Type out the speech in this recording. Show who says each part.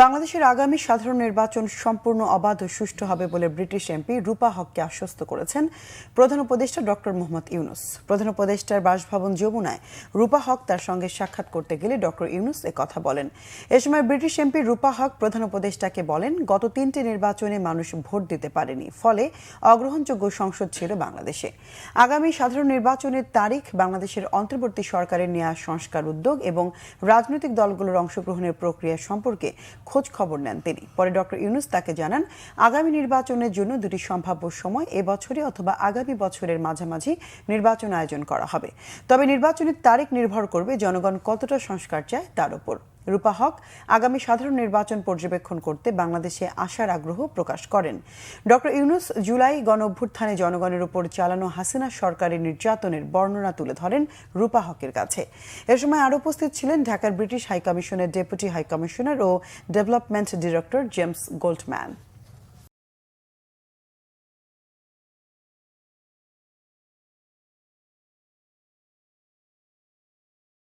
Speaker 1: বাংলাদেশের আগামী সাধারণ নির্বাচন সম্পূর্ণ অবাধ ও সুষ্ঠু হবে বলে ব্রিটিশ এমপি রূপা হককে আশ্বস্ত করেছেন প্রধান উপদেষ্টা ডক্টর মোহাম্মদ ইউনূস। প্রধান উপদেষ্টার বাসভবন যমুনায় রূপা হক তার সঙ্গে সাক্ষাৎ করতে গেলে ডক্টর ইউনূস কথা বলেন। এ সময় ব্রিটিশ এমপি রূপা হক প্রধান উপদেষ্টাকে বলেন, গত 3টি নির্বাচনে মানুষ ভোট দিতে পারেনি, ফলে অগ্রহণযোগ্য সংসদ ছিল বাংলাদেশে। আগামী সাধারণ নির্বাচনের তারিখ বাংলাদেশের অন্তর্বর্তী সরকারের নেওয়া সংস্কার উদ্যোগ এবং রাজনৈতিক দলগুলোর অংশগ্রহণের প্রক্রিয়া সম্পর্কে খোঁজ খবর নেন তিনি। পরে ডক্টর ইউনূস তাকে জানান, আগামী নির্বাচনের জন্য দুটি সম্ভাব্য সময় এবছরে অথবা আগামী বছরের মাঝামাঝি নির্বাচন আয়োজন করা হবে। তবে নির্বাচনের তারিখ নির্ভর করবে জনগণ কতটা সংস্কার চায় তার উপর। রূপা হক আগামী সাধারণ নির্বাচন পর্যবেক্ষণ করতে বাংলাদেশে আসার আগ্রহ প্রকাশ করেন। ডক্টর ইউনূস জুলাই গণঅভ্যুত্থানে জনগণের উপর চালানো হাসিনা সরকারের নির্যাতনের বর্ণনা তুলে ধরেন রূপা হকের কাছে। এ সময় আরও উপস্থিত ছিলেন ঢাকার ব্রিটিশ হাইকমিশনের ডেপুটি হাইকমিশনার ও ডেভেলপমেন্ট ডিরেক্টর জেমস গোল্ডম্যান।